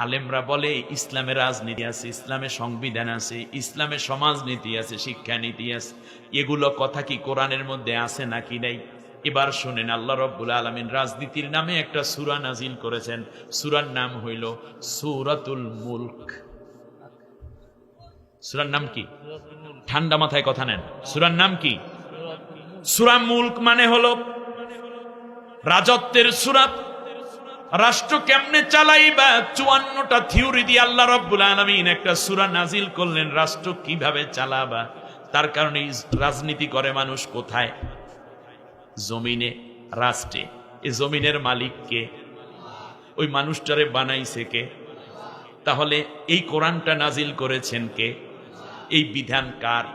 আলেমরা বলে ইসলামে রাজনীতি আছে, ইসলামে সংবিধান আছে, ইসলামে সমাজনীতি আছে, শিক্ষানীতি আছে। এগুলো কথা কি কোরআনের মধ্যে আছে নাকি নাই? এবার শুনেন, আল্লাহ রাব্বুল আলামিন রাজনীতির নামে একটা সূরা নাজিল করেছেন। সূরার নাম হইল সূরাতুল মুলক। সূরার নাম কি? ঠান্ডা মাথায় কথা নেন। সূরার নাম কি? সূরা মুলক মানে হলো রাজত্বের সূরা। রাষ্ট্র কেমনে চালাইবা 54টা থিওরি দিয়ে আল্লাহ রাব্বুল আলামিন একটা সূরা নাজিল করলেন। রাষ্ট্র কিভাবে চালাবা, তার কারণে রাজনীতি করে মানুষ কোথায়? জমিনে, রাষ্ট্রে। এই জমিনের মালিক কে? ওই মানুষটারে বানাইছে কে? তাহলে এই কোরআনটা নাজিল করেছেন কে? এই বিধান কার?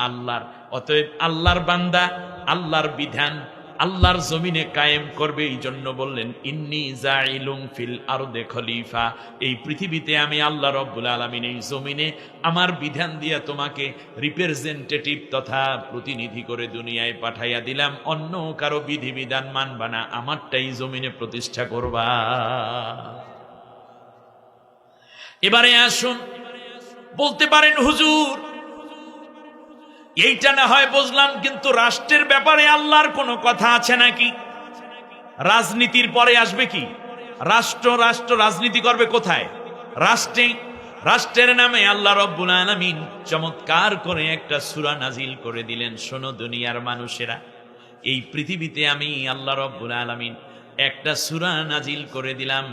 আল্লাহর। অতএব আল্লাহর বান্দা আল্লাহর বিধান আল্লাহর জমিনে কায়েম করবে। এই জন্য বললেন ইন্নী জাইলুম ফিল আরদে খলিফা, এই পৃথিবীতে আমি আল্লাহ রাব্বুল আলামিন এই জমিনে আমার বিধান দিয়া তোমাকে রিপ্রেজেন্টেটিভ তথা প্রতিনিধি করে দুনিয়ায় পাঠাইয়া দিলাম। অন্য কারো বিধিবিধান মানবা না, আমারটাই জমিনে প্রতিষ্ঠা করবা। এবারে আসুন, বলতে পারেন হুজুর এইটা না হয় বুঝলাম, কিন্তু রাষ্ট্রের ব্যাপারে আল্লাহর কোনো কথা আছে নাকি? রাজনীতির পরে আসবে কি? রাষ্ট্র রাজনীতি করবে কোথায়? রাষ্ট্রে। রাষ্ট্রের নামে আল্লাহ রাব্বুল আলামিন চমৎকার করে একটা সূরা নাজিল করে দিলেন। শোনো দুনিয়ার মানুষেরা, এই পৃথিবীতে আমি আল্লাহ রাব্বুল আলামিন একটা সূরা নাজিল করে দিলাম।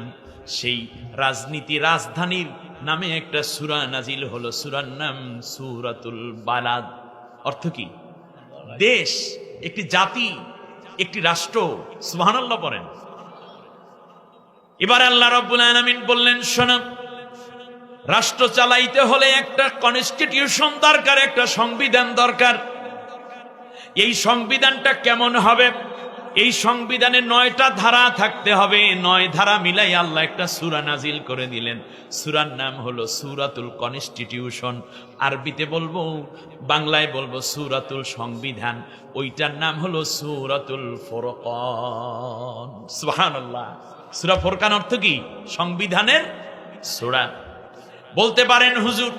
সেই রাজনীতি রাজধানীর নামে একটা সূরা নাজিল হলো। সূরার নাম সূরাতুল বালাদ। অর্থ কি? দেশ, একটি জাতি, একটি রাষ্ট্র। সুবহানাল্লাহ পড়েন। এবার আল্লাহ রাব্বুল আলামিন বললেন, শোনো, রাষ্ট্র চালাইতে হলে একটা কনস্টিটিউশন দরকার, একটা সংবিধান দরকার। এই সংবিধানটা কেমন হবে? এই সংবিধানে 9টা ধারা থাকতে হবে। 9 ধারা মিলাই আল্লাহ একটা সূরা নাজিল করে দিলেন। সূরার নাম হলো সূরাতুল কনস্টিটিউশন। আরবিতে বলবো, বাংলায় বলবো সূরাতুল সংবিধান। ওইটার নাম হলো সূরাতুল ফুরকান। সুবহানাল্লাহ। সূরা ফুরকান অর্থ কি? সংবিধানের সূরা। বলতে পারেন হুজুর,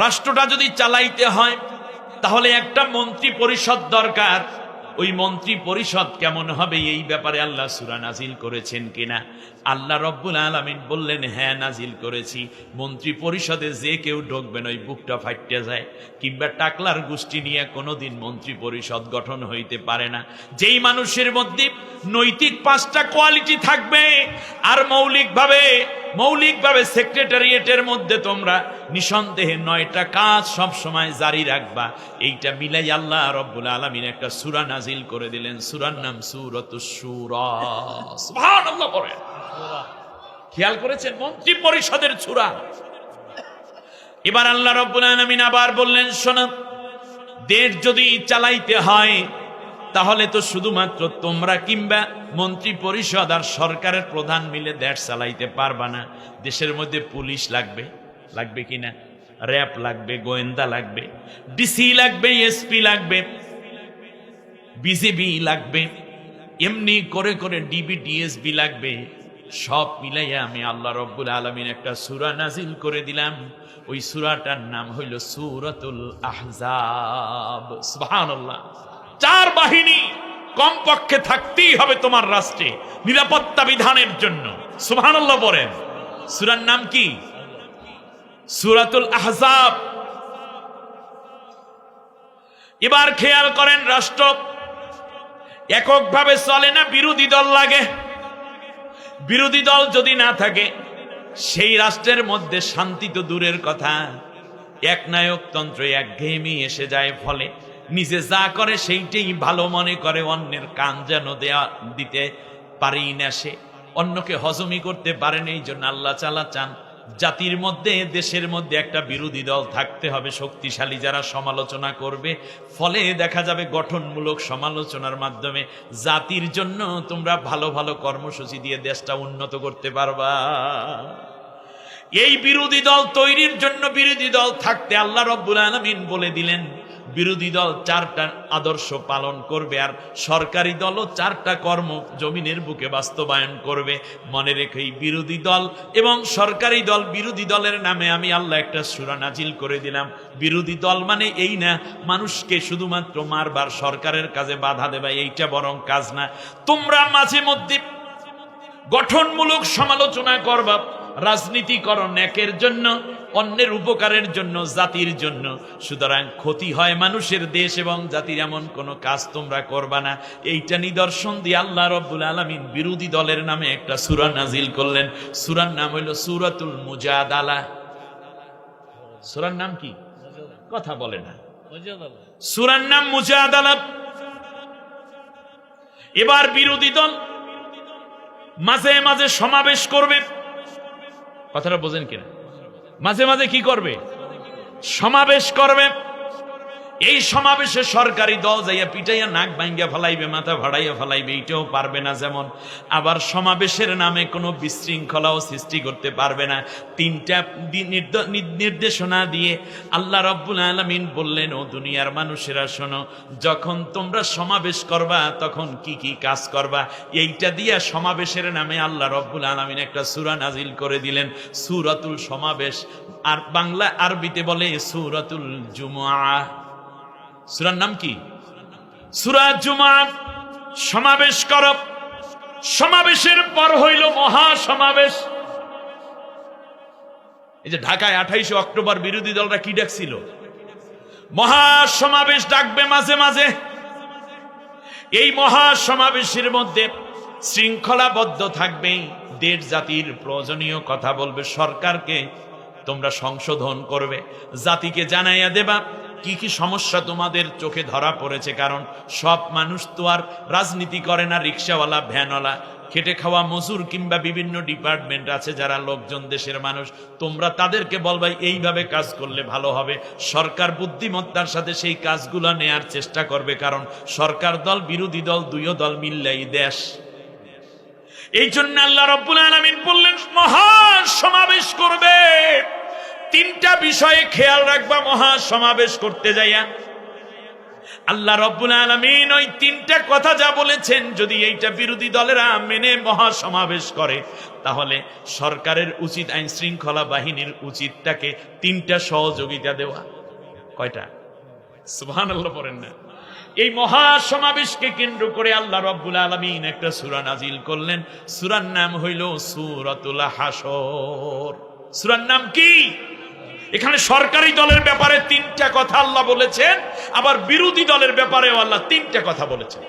রাষ্ট্রটা যদি চালাইতে হয় তাহলে একটা মন্ত্রী পরিষদ দরকার। ওই মন্ত্রী পরিষদ কেমন হবে এই ব্যাপারে আল্লাহ সূরা নাজিল করেছেন কিনা? আল্লাহ রাব্বুল আলামিন বললেন, হ্যাঁ নাজিল করেছি। মন্ত্রী পরিষদে যে কেউ ঢুকবেন ওই বুকটা ফাইটে যায়। কিংবা টাকলার গোষ্ঠী নিয়ে কোনোদিন মন্ত্রী পরিষদ গঠন হইতে পারে না। যেই মানুষের মধ্যে নৈতিক 5টা কোয়ালিটি থাকবে, আর মৌলিকভাবে সেক্রেটারিয়েটের মধ্যে তোমরা নিঃসন্দেহে 9টা কাজ সব সময় জারি রাখবা। এইটা মিলাই আল্লাহ রাব্বুল আলামিন একটা সূরা নাজিল করে দিলেন। সূরার নাম সূরাতুশ শূরা। সুবহানাল্লাহ পড়েন। খেয়াল করেছেন? মন্ত্রী পরিষদের সূরা। এবার আল্লাহ রাব্বুল আলামিন আবার বললেন, শোনো, দেশ যদি চালাইতে হয় তাহলে তো শুধুমাত্র তোমরা কিংবা মন্ত্রী পরিষদ আর সরকারের প্রধান মিলে দেশ চালাইতে পারবা না। দেশের মধ্যে পুলিশ লাগবে, লাগবে কিনা? র‍্যাব লাগবে, গোয়েন্দা লাগবে, ডিসি লাগবে, এসপি লাগবে, বিজিবি লাগবে, এমনি করে করে ডিবি ডিএসবি লাগবে। সব মিলাইয়া আমি আল্লাহ রাব্বুল আলামিন একটা সূরা নাজিল করে দিলাম। ওই সূরাটার নাম হইল সূরাতুল আহজাব। সুবহানাল্লাহ। 4 বাহিনী কমপক্ষে থাকতেই হবে তোমার রাষ্ট্রে নিরাপত্তা বিধানের জন্য। সুবহানাল্লাহ বলেন। সূরার নাম কি? সূরাতুল আহজাব। এবার খেয়াল করেন, রাষ্ট্র এককভাবে চলে না, বিরোধী দল লাগে। বিরোধী দল যদি না থাকে সেই রাষ্ট্রের মধ্যে শান্তি তো দূরের কথা, একনায়কতন্ত্র, একঘেয়েমি এসে যায়। ফলে নিজে যা করে সেইটাই ভালো মনে করে, অন্যের কান যেন দিতে পারি না, সে অন্যকে হজমি করতে পারেন। এই জন্য আল্লাহ তাআলা চান জাতির মধ্যে, দেশের মধ্যে একটা বিরোধী দল থাকতে হবে, শক্তিশালী, যারা সমালোচনা করবে। ফলে দেখা যাবে গঠনমূলক সমালোচনার মাধ্যমে জাতির জন্য তোমরা ভালো ভালো কর্মসূচি দিয়ে দেশটা উন্নত করতে পারবা। এই বিরোধী দল তৈরির জন্য বিরোধী দল থাকতে আল্লাহ রাব্বুল আলামিন বলে দিলেন, বিরোধী দল 4টা আদর্শ পালন করবে, আর সরকারি দলও 4টা কর্ম জমিনের বুকে বাস্তবায়ন করবে। মনে রেখে এই বিরোধী দল এবং সরকারি দল, বিরোধী দলের নামে আমি আল্লাহ একটা সূরা নাজিল করে দিলাম। বিরোধী দল মানে এই না মানুষকে শুধুমাত্র মারবার, সরকারের কাজে বাধা দেবা, এইটা বরং কাজ না। তোমরা মাঝে মধ্যে গঠনমূলক সমালোচনা করবা, রাজনীতি করো ন্যাকের জন্য, অন্যের উপকারের জন্য, জাতির জন্য। সুতরাং ক্ষতি হয় মানুষের, দেশ এবং জাতির, এমন কোনো কাজ তোমরা করবা না। এইটা নিদর্শন দিয়ে আল্লাহ রাব্বুল আলামিন বিরোধী দলের নামে একটা সূরা নাজিল করলেন। সূরার নাম হইল সূরাতুল মুজাদালা। সূরার নাম কি? কথা বলে না। সূরার নাম মুজাদালা। এবার বিরোধী দল মাঝে মাঝে সমাবেশ করবে। কথাটা বোঝেন কিনা? মাঝে মাঝে কি করবে? সমাবেশ করবে। এই সমাবেশে সরকারি দল যাইয়া পিটাইয়া নাক ভাঙ্গিয়া ফেলাইবে, মাথা ভাড়াইয়া ফেলাইবে, এইটাও পারবে না। যেমন আবার সমাবেশের নামে কোনো বিশৃঙ্খলাও সৃষ্টি করতে পারবে না। 3টা নির্দেশনা দিয়ে আল্লাহ রাব্বুল আলামিন বললেন, ও দুনিয়ার মানুষেরা শোনো, যখন তোমরা সমাবেশ করবা তখন কি কি কাজ করবা। এইটা দিয়া সমাবেশের নামে আল্লাহ রাব্বুল আলামিন একটা সূরা নাজিল করে দিলেন, সূরাতুল সমাবেশ। আর বাংলা আরবিতে বলে সূরাতুল জুমআহ। সূরার নাম কি? সূরা জুমআহ। সমাবেশ করব। সমাবেশের পর হইল মহা সমাবেশ। এই যে ঢাকায় 28 অক্টোবর বিরোধী দলরা কি ডাকছিল? মহা সমাবেশ ডাকবে মাঝে মাঝে। এই মহা সমাবেশের মধ্যে শৃঙ্খলাবদ্ধ থাকবে, দেশ জাতির প্রয়োজনীয় কথা বলবে, সরকারকে তোমরা সংশোধন করবে, জাতিকে জানাইয়া দেবা কি কি সমস্যা তোমাদের চোখে ধরা পড়েছে। কারণ সব মানুষ তো আর রাজনীতি করে না। রিক্সাওয়ালা, ভ্যানওয়ালা, খেটে খাওয়া মজুর কিংবা বিভিন্ন ডিপার্টমেন্ট আছে যারা লোকজন, দেশের মানুষ, তোমরা তাদেরকে বলবা এইভাবে কাজ করলে ভালো হবে। সরকার বুদ্ধিমত্তার সাথে সেই কাজগুলো নেয়ার চেষ্টা করবে, কারণ সরকার দল বিরোধী দল দুইও দল মিললেই দেশ। এই জন্য আল্লাহ রাব্বুল আলামিন বললেন মহা সমাবেশ করবে। 3টা বিষয়ে খেয়াল রাখবা মহা সমাবেশ করতে যাইয়া। আল্লাহ রাব্বুল আলামিন ওই 3টা কথা যা বলেছেন, যদি এইটা বিরোধী দলেরা মেনে মহা সমাবেশ করে, তাহলে সরকারের উচিত, আইন শৃঙ্খলা বাহিনীর উচিত তাকে 3টা সহযোগিতা দেওয়া। কয়টা? সুবহানাল্লাহ পড়েন না। এই মহা সমাবেশকে কেন্দ্র করে আল্লাহ রাব্বুল আলামিন একটা সূরা নাজিল করলেন। সূরার নাম হইল সূরাতুল হাসর। সূরার নাম কি? এখানে সরকারি দলের ব্যাপারে 3টা কথা আল্লাহ বলেছেন, আবার বিরোধী দলের ব্যাপারেও আল্লাহ 3টা কথা বলেছেন।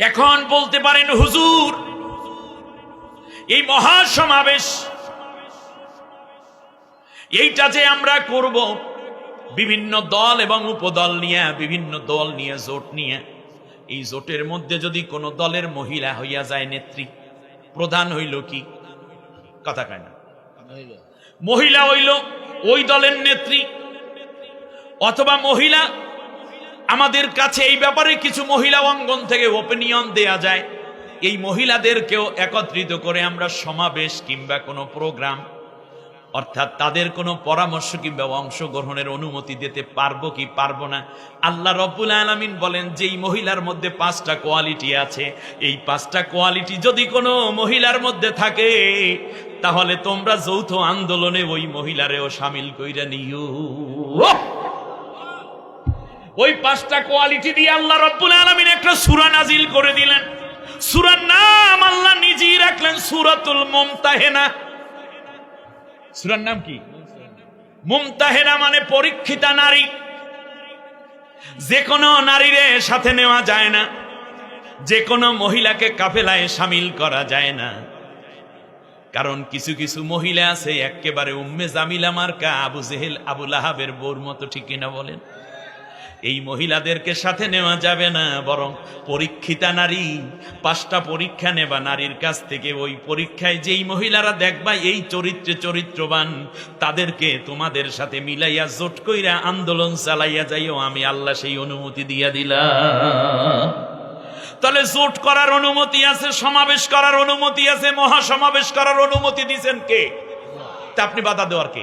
এখন বলতে পারেন হুজুর, এই মহা সমাবেশ এইটা যে আমরা করব বিভিন্ন দল এবং উপদল নিয়ে, বিভিন্ন দল নিয়ে, জোট নিয়ে, এই জোটের মধ্যে যদি কোনো দলের মহিলা হইয়া যায় নেত্রী, প্রধান হইল কি? কথা কয় না। মহিলা হইল ওই দলের নেত্রী, অথবা মহিলা, আমাদের কাছে এই ব্যাপারে কিছু মহিলা অঙ্গন থেকে ওপিনিয়ন দেয়া যায়। এই মহিলাদেরকেও একত্রিত করে আমরা সমাবেশ কিংবা কোনো প্রোগ্রাম, অর্থাৎ তাদের কোনো পরামর্শ কিংবা অংশগ্রহণের অনুমতি দিতে পারবো কি পারবো না। আল্লাহ রাব্বুল আলামিন বলেন যেই মহিলার মধ্যে 5টা কোয়ালিটি আছে, এই 5টা কোয়ালিটি যদি কোনো মহিলার মধ্যে থাকে, তাহলে তোমরা যৌথ আন্দোলনে ওই মহিলারেও শামিল কইরা নিও। ওই 5টা কোয়ালিটি দিয়ে আল্লাহ রাব্বুল আলামিন একটা সূরা নাজিল করে দিলেন। সূরার নাম আল্লাহ নিজেই রাখলেন সূরাতুল মুমতাহিনা। সূরার নাম কি? মুমতাহিনা মানে পরীক্ষিতা নারী। যে কোনো নারীরে সাথে নেওয়া যায় না, যে কোনো মহিলাকে কাফেলায় শামিল করা যায় না। কারণ কিছু কিছু মহিলা আছে একেবারে উম্মে জামিলা মার্কা, আবু জেহেল, আবু লাহাবের বউর মতো, ঠিক কিনা বলেন? এই মহিলাদেরকে সাথে নেওয়া যাবে না, বরং পরীক্ষিতা নারী। 5টা পরীক্ষা নেবা নারীর কাছ থেকে। ওই পরীক্ষায় যেই মহিলারা দেখবা এই চরিত্রে চরিত্রবান, তাদেরকে তোমাদের সাথে মিলাইয়া জোট কইরা আন্দোলন চালাইয়া যাইও, আমি আল্লাহ সেই অনুমতি দিয়া দিলাম। তাহলে জোট করার অনুমতি আছে, সমাবেশ করার অনুমতি আছে, মহাসমাবেশ করার অনুমতি দিয়েছেন কে? তা আপনি বাধা দেওয়ার কে?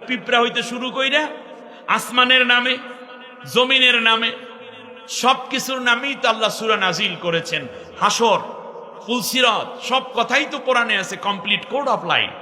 পিঁপড়া হইতে শুরু কইরা আসমানের নামে, জমিনের নামে, সবকিছুর নামেই তো আল্লাহ সূরা নাজিল করেছেন। হাসর, ফুলসিরাত, সব কথাই তো কোরআনে আছে, কমপ্লিট কোড অফ লাইফ।